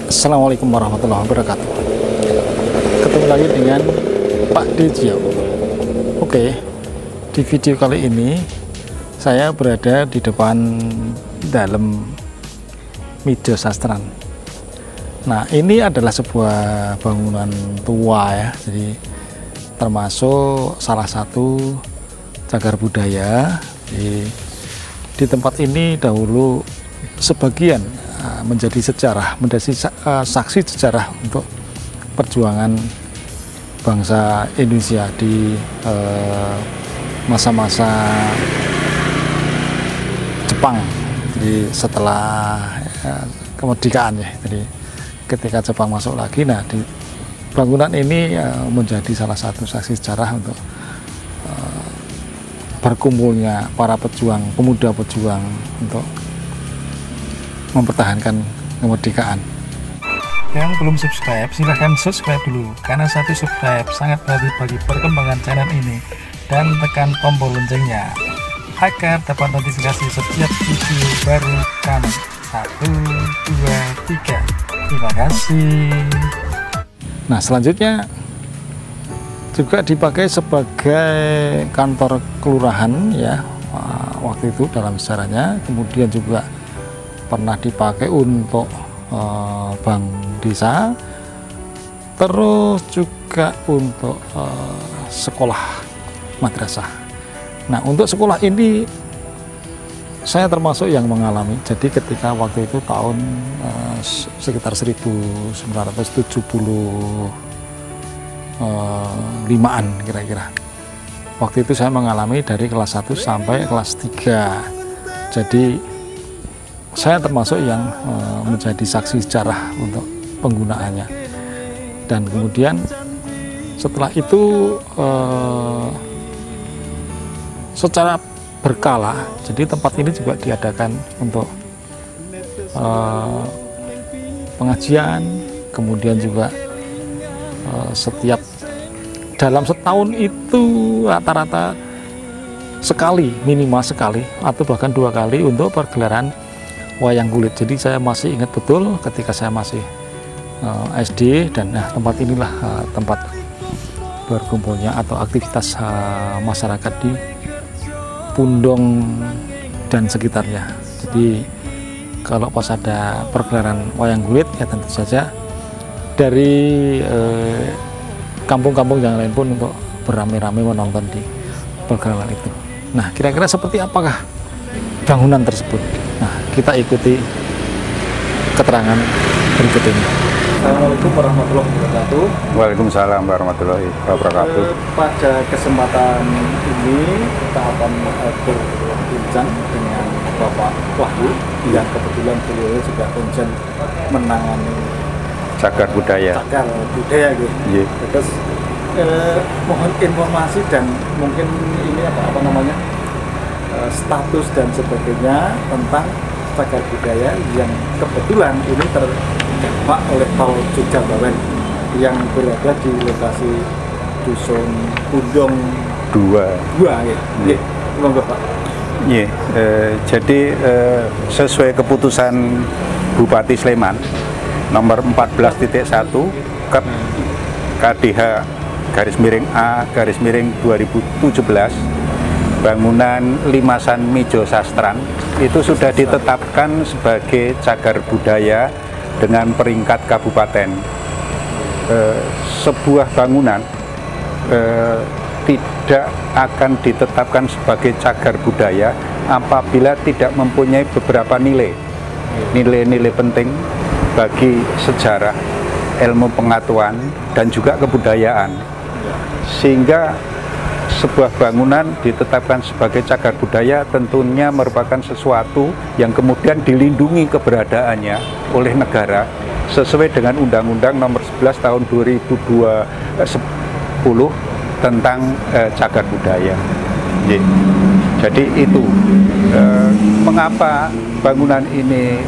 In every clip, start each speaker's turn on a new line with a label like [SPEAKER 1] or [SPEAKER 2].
[SPEAKER 1] Assalamualaikum warahmatullahi wabarakatuh. Ketemu lagi dengan Pak Dejo. Oke, di video kali ini saya berada di depan dalam Midjo Sastran. Nah, ini adalah sebuah bangunan tua ya, jadi termasuk salah satu cagar budaya. Di tempat ini dahulu sebagian menjadi sejarah, menjadi saksi sejarah untuk perjuangan bangsa Indonesia di masa-masa Jepang. Jadi setelah kemerdekaan ya, jadi ketika Jepang masuk lagi, nah di bangunan ini menjadi salah satu saksi sejarah untuk berkumpulnya para pejuang, pemuda pejuang untuk mempertahankan kemerdekaan.
[SPEAKER 2] Yang belum subscribe, silahkan subscribe dulu, karena satu subscribe sangat berarti bagi perkembangan channel ini, dan tekan tombol loncengnya agar dapat notifikasi setiap video baru kami. 1, 2, 3. Terima kasih.
[SPEAKER 1] Nah, selanjutnya juga dipakai sebagai kantor kelurahan ya, waktu itu dalam sejarahnya. Kemudian juga pernah dipakai untuk bank desa, terus juga untuk sekolah madrasah. Nah, untuk sekolah ini saya termasuk yang mengalami. Jadi ketika waktu itu tahun sekitar 1975-an kira-kira, waktu itu saya mengalami dari kelas 1 sampai kelas 3. Jadi saya termasuk yang menjadi saksi sejarah untuk penggunaannya. Dan kemudian setelah itu secara berkala, jadi tempat ini juga diadakan untuk pengajian, kemudian juga setiap dalam setahun itu rata-rata sekali, minimal sekali atau bahkan 2 kali untuk pergelaran wayang kulit. Jadi saya masih ingat betul ketika saya masih SD, dan nah, tempat inilah tempat berkumpulnya atau aktivitas masyarakat di Pundong dan sekitarnya. Jadi kalau pas ada pergelaran wayang kulit ya tentu saja dari kampung-kampung yang lain pun untuk beramai-ramai menonton di pergelaran itu. Nah, kira-kira seperti apakah bangunan tersebut? Nah, kita ikuti keterangan berikut ini. Assalamualaikum warahmatullahi wabarakatuh.
[SPEAKER 3] Waalaikumsalam warahmatullahi wabarakatuh.
[SPEAKER 1] Pada kesempatan ini kita akan berbincang dengan Bapak Wahyu yang kebetulan beliau juga konsen menangani
[SPEAKER 3] cagar budaya.
[SPEAKER 1] Cagar budaya gitu.
[SPEAKER 3] Yeah.
[SPEAKER 1] Terus mohon informasi dan mungkin ini apa namanya? Status dan sebagainya tentang cagar budaya yang kebetulan ini terdampak oleh Tol Jogja Bawen yang berada di lokasi Dusun Pundong 2 ya. Nggih, monggo Pak.
[SPEAKER 3] Nggih, jadi sesuai keputusan Bupati Sleman nomor 14.1 Kep KDH /A/2017, bangunan Limasan Midjo Sastran itu sudah ditetapkan sebagai cagar budaya dengan peringkat kabupaten. Sebuah bangunan tidak akan ditetapkan sebagai cagar budaya apabila tidak mempunyai beberapa nilai-nilai penting bagi sejarah, ilmu pengetahuan, dan juga kebudayaan, sehingga sebuah bangunan ditetapkan sebagai cagar budaya tentunya merupakan sesuatu yang kemudian dilindungi keberadaannya oleh negara sesuai dengan Undang-Undang Nomor 11 Tahun 2010 tentang cagar budaya. Nggih. Jadi itu mengapa bangunan ini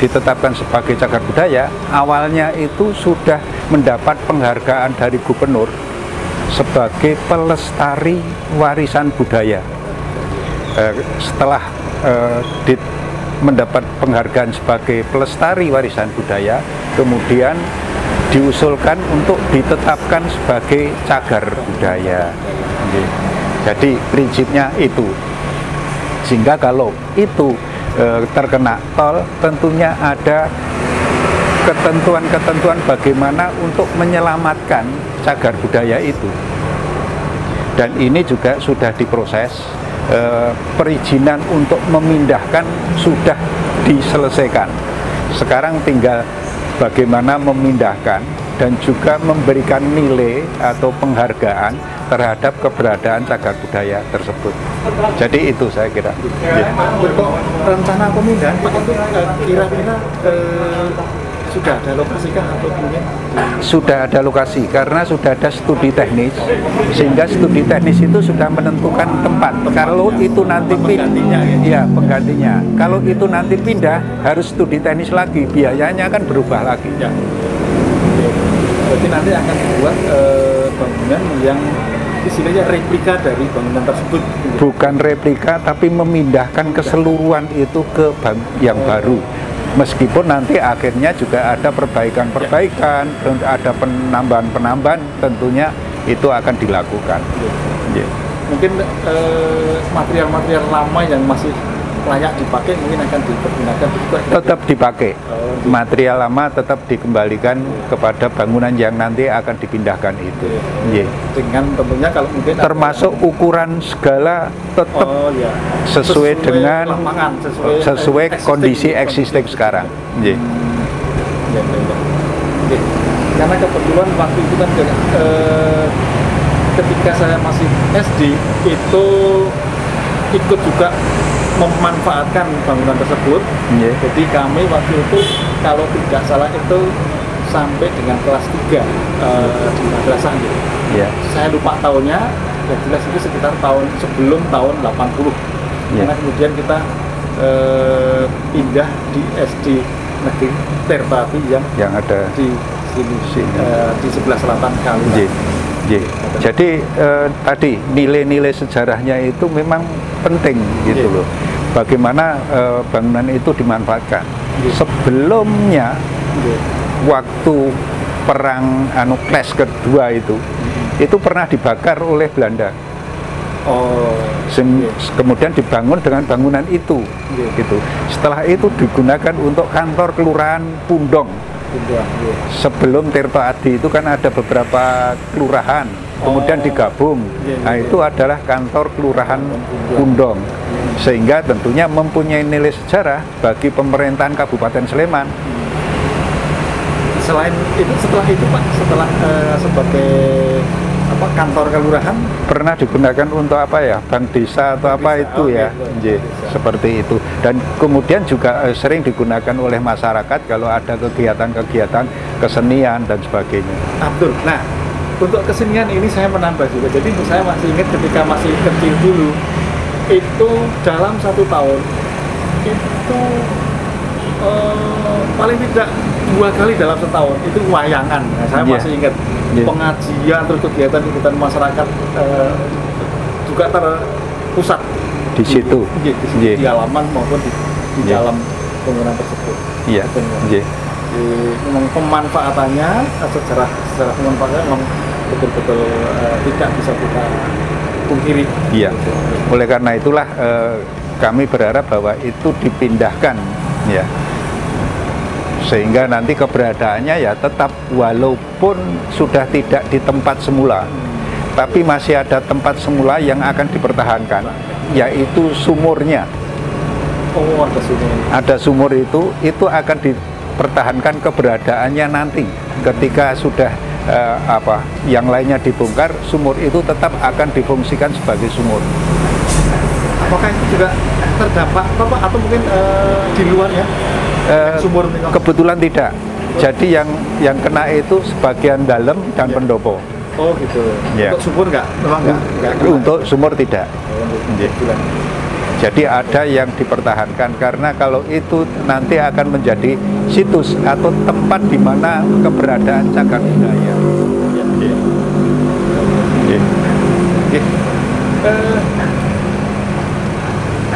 [SPEAKER 3] ditetapkan sebagai cagar budaya. Awalnya itu sudah mendapat penghargaan dari gubernur sebagai pelestari warisan budaya. Setelah mendapat penghargaan sebagai pelestari warisan budaya, kemudian diusulkan untuk ditetapkan sebagai cagar budaya. Jadi prinsipnya itu, sehingga kalau itu terkena tol, tentunya ada ketentuan-ketentuan bagaimana untuk menyelamatkan cagar budaya itu. Dan ini juga sudah diproses, perizinan untuk memindahkan sudah diselesaikan. Sekarang tinggal bagaimana memindahkan dan juga memberikan nilai atau penghargaan terhadap keberadaan cagar budaya tersebut. Jadi itu saya kira.
[SPEAKER 2] Untuk rencana pemindahan Pak itu kira-kira sudah ada lokasi kah atau mungkin?
[SPEAKER 3] Sudah ada lokasi karena sudah ada studi teknis, sehingga studi teknis itu sudah menentukan tempat. Kalau itu nanti pindah, ya penggantinya. Kalau itu nanti pindah harus studi teknis lagi, biayanya akan berubah lagi.
[SPEAKER 2] Ya. Berarti nanti akan dibuat bangunan yang istilahnya replika dari bangunan tersebut.
[SPEAKER 3] Bukan replika, tapi memindahkan keseluruhan itu ke yang baru. Meskipun nanti akhirnya juga ada perbaikan-perbaikan, ada penambahan-penambahan, tentunya itu akan dilakukan.
[SPEAKER 2] Yeah. Mungkin material-material lama yang masih layak dipakai mungkin akan dipergunakan juga.
[SPEAKER 3] Tetap dipakai. Material lama tetap dikembalikan kepada bangunan yang nanti akan dipindahkan itu.
[SPEAKER 2] Dengan tentunya kalau mungkin
[SPEAKER 3] termasuk ukuran segala tetap sesuai dengan lapangan, sesuai kondisi existing sekarang.
[SPEAKER 2] Karena kebetulan waktu itu kan ketika saya masih SD itu ikut juga memanfaatkan bangunan tersebut. Jadi kami waktu itu kalau tidak salah itu sampai dengan kelas 3 di madrasah gitu. Saya lupa tahunnya, yang jelas itu sekitar sebelum tahun 80. Karena kemudian kita pindah di SD Negeri Terpati yang ada di sini, di sebelah selatan Kalimantan.
[SPEAKER 3] Jadi tadi nilai-nilai sejarahnya itu memang penting gitu loh. Bagaimana bangunan itu dimanfaatkan. Sebelumnya waktu perang Clash kedua itu pernah dibakar oleh Belanda. Kemudian dibangun dengan bangunan itu. Gitu. Setelah itu digunakan untuk kantor kelurahan Pundong. Sebelum Tirto Adi itu kan ada beberapa kelurahan, kemudian digabung. Nah itu adalah kantor kelurahan Pundong, sehingga tentunya mempunyai nilai sejarah bagi pemerintahan Kabupaten Sleman.
[SPEAKER 2] Selain itu, setelah itu Pak, sebagai kantor kelurahan
[SPEAKER 3] pernah digunakan untuk apa ya, bank desa atau apa itu ya, seperti itu. Dan kemudian juga sering digunakan oleh masyarakat kalau ada kegiatan-kegiatan kesenian dan sebagainya.
[SPEAKER 2] Abdul, nah untuk kesenian ini saya menambah juga. Jadi saya masih ingat ketika masih kecil dulu itu dalam 1 tahun itu paling tidak 2 kali dalam setahun itu wayangan. Nah, saya masih ingat pengajian terus kegiatan masyarakat juga terpusat
[SPEAKER 3] di situ,
[SPEAKER 2] di halaman maupun di dalam bangunan tersebut. Memang pemanfaatannya secara pemanfaatannya memang betul-betul tidak bisa kita pungkiri.
[SPEAKER 3] Oleh karena itulah kami berharap bahwa itu dipindahkan ya, sehingga nanti keberadaannya ya tetap walaupun sudah tidak di tempat semula, tapi masih ada tempat semula yang akan dipertahankan, yaitu sumurnya.
[SPEAKER 2] Ada sumur.
[SPEAKER 3] Ada sumur itu akan dipertahankan keberadaannya nanti ketika sudah yang lainnya dibongkar, sumur itu tetap akan difungsikan sebagai sumur.
[SPEAKER 2] Apakah itu juga terdampak atau mungkin di luar ya? Sumur
[SPEAKER 3] kebetulan tidak. Jadi yang kena itu sebagian dalam dan pendopo.
[SPEAKER 2] Oh gitu.
[SPEAKER 3] Ya.
[SPEAKER 2] Untuk sumur nggak? Memang nggak.
[SPEAKER 3] Untuk sumur tidak.
[SPEAKER 2] Iya.
[SPEAKER 3] Jadi ada yang dipertahankan karena kalau itu nanti akan menjadi situs atau tempat di mana keberadaan cagar budaya.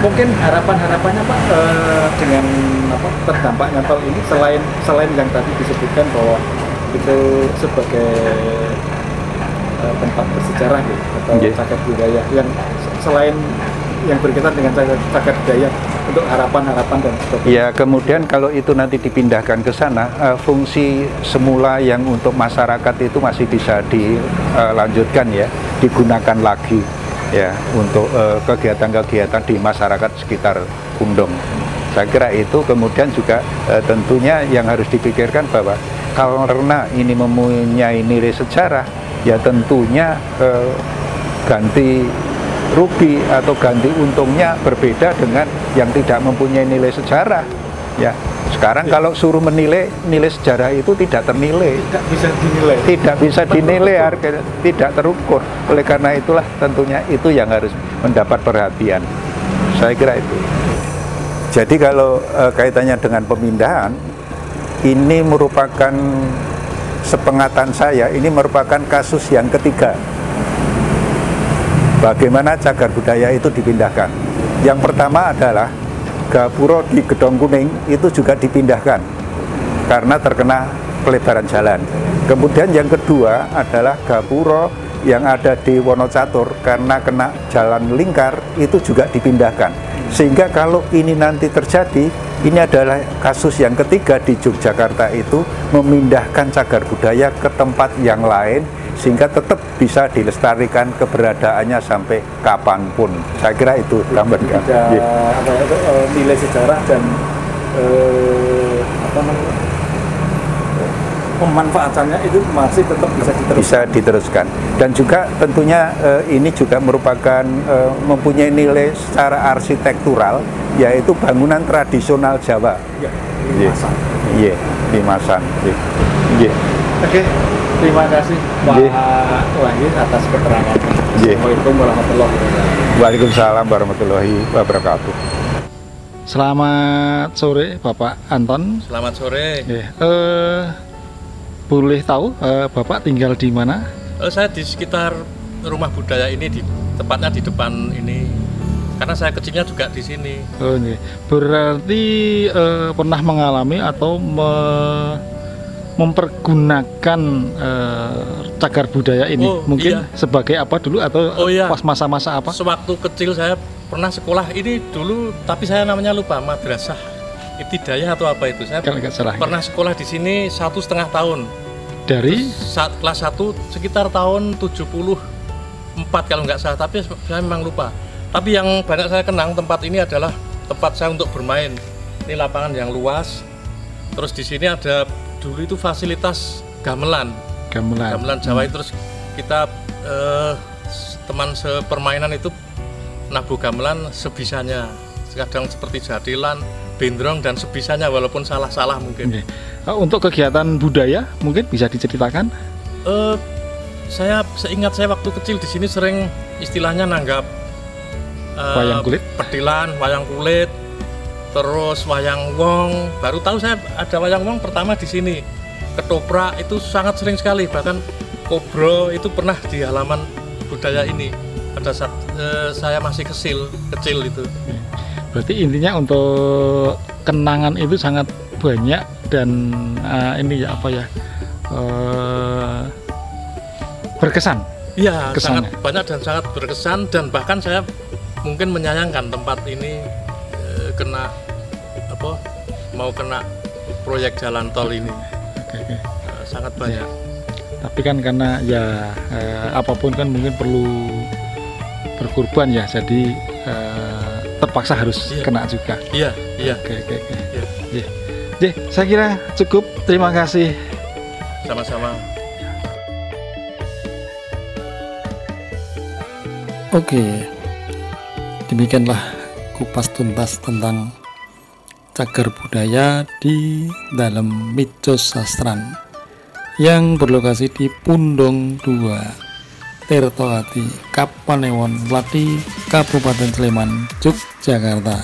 [SPEAKER 2] Mungkin harapannya Pak dengan terdampaknya tol ini selain yang tadi disebutkan bahwa itu sebagai tempat bersejarah gitu, atau cagar budaya yang selain yang berkaitan dengan cagar budaya, untuk harapan dan sebagainya.
[SPEAKER 3] Ya, kemudian kalau itu nanti dipindahkan ke sana, fungsi semula yang untuk masyarakat itu masih bisa dilanjutkan ya, digunakan lagi ya untuk kegiatan-kegiatan di masyarakat sekitar Kundung. Saya kira itu kemudian juga tentunya yang harus dipikirkan bahwa karena ini mempunyai nilai sejarah, ya tentunya ganti rugi atau ganti untungnya berbeda dengan yang tidak mempunyai nilai sejarah ya. Sekarang kalau suruh menilai, nilai sejarah itu tidak ternilai, tidak bisa dinilai, tidak terukur. Oleh karena itulah tentunya itu yang harus mendapat perhatian, saya kira itu. Jadi kalau kaitannya dengan pemindahan, ini merupakan sepengatan saya, ini merupakan kasus yang ketiga bagaimana cagar budaya itu dipindahkan. Yang pertama adalah Gapuro di Gedong Kuning itu juga dipindahkan karena terkena pelebaran jalan. Kemudian yang kedua adalah Gapuro yang ada di Wonocatur karena kena jalan lingkar itu juga dipindahkan. Sehingga kalau ini nanti terjadi, ini adalah kasus yang ketiga di Yogyakarta itu memindahkan cagar budaya ke tempat yang lain sehingga tetap bisa dilestarikan keberadaannya sampai kapanpun. Saya kira itu gambarnya.
[SPEAKER 2] Nilai sejarah dan pemanfaatannya itu masih tetap bisa diteruskan.
[SPEAKER 3] Dan juga tentunya ini juga merupakan mempunyai nilai secara arsitektural, yaitu bangunan tradisional Jawa. Iya, Limasan.
[SPEAKER 2] Oke, terima kasih Pak Wahyu atas keterangan. Assalamualaikum warahmatullahi wabarakatuh.
[SPEAKER 3] Waalaikumsalam warahmatullahi wabarakatuh.
[SPEAKER 1] Selamat sore Bapak Anton.
[SPEAKER 4] Selamat sore.
[SPEAKER 1] Boleh tahu Bapak tinggal di mana?
[SPEAKER 4] Saya di sekitar rumah budaya ini, tepatnya di depan ini. Karena saya kecilnya juga di sini.
[SPEAKER 1] Berarti pernah mengalami atau mempergunakan cagar budaya ini, mungkin sebagai apa dulu atau pas masa-masa apa?
[SPEAKER 4] Sewaktu kecil saya pernah sekolah ini dulu, tapi saya namanya lupa, madrasah Ibtidaiyah atau apa itu. Saya pernah sekolah di sini 1,5 tahun.
[SPEAKER 1] Dari
[SPEAKER 4] kelas 1 sekitar tahun 74 kalau nggak salah, tapi saya memang lupa. Tapi yang banyak saya kenang tempat ini adalah tempat saya untuk bermain. Ini lapangan yang luas. Terus di sini ada dulu itu fasilitas gamelan Jawa. Terus kita teman sepermainan itu nabuh gamelan sebisanya, kadang seperti jadilan, bendrong dan sebisanya, walaupun salah-salah mungkin.
[SPEAKER 1] Untuk kegiatan budaya mungkin bisa diceritakan?
[SPEAKER 4] Saya seingat saya waktu kecil di sini sering istilahnya nanggap
[SPEAKER 1] wayang kulit,
[SPEAKER 4] pedilan, wayang kulit, terus wayang wong. Baru tahu saya ada wayang wong pertama di sini. Ketoprak itu sangat sering sekali, bahkan kobro itu pernah di halaman budaya ini. Pada saat saya masih kecil itu.
[SPEAKER 1] Berarti intinya untuk kenangan itu sangat banyak dan ini ya apa ya, berkesan.
[SPEAKER 4] Iya, sangat banyak dan sangat berkesan, dan bahkan saya mungkin menyayangkan tempat ini mau kena proyek jalan tol ini. Sangat banyak.
[SPEAKER 1] Tapi kan karena ya apapun kan mungkin perlu berkorban ya, jadi terpaksa harus kena juga.
[SPEAKER 4] Iya.
[SPEAKER 1] Saya kira cukup. Terima kasih.
[SPEAKER 4] Sama-sama.
[SPEAKER 1] Oke, demikianlah kupas tuntas tentang cagar budaya di dalam Midjoss Sastran. yang berlokasi di Pundong 2, Tirtoati, Kapanewon, Melati, Kabupaten Sleman, Yogyakarta.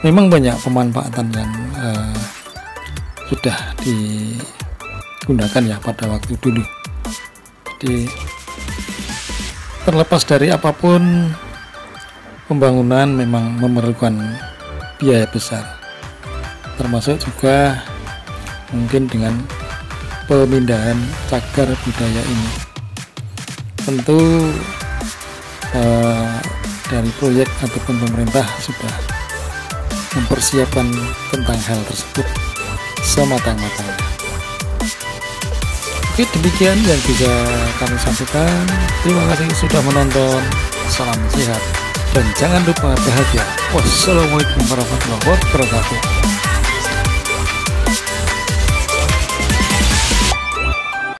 [SPEAKER 1] Memang banyak pemanfaatan yang sudah digunakan ya pada waktu dulu. Jadi terlepas dari apapun, pembangunan memang memerlukan biaya besar, termasuk juga mungkin dengan pemindahan cagar budaya ini. Tentu dari proyek ataupun pemerintah sudah mempersiapkan tentang hal tersebut sematang-matangnya. Oke, demikian yang bisa kami sampaikan. Terima kasih sudah menonton. Salam sehat dan jangan lupa bahagia. Wassalamualaikum warahmatullahi wabarakatuh.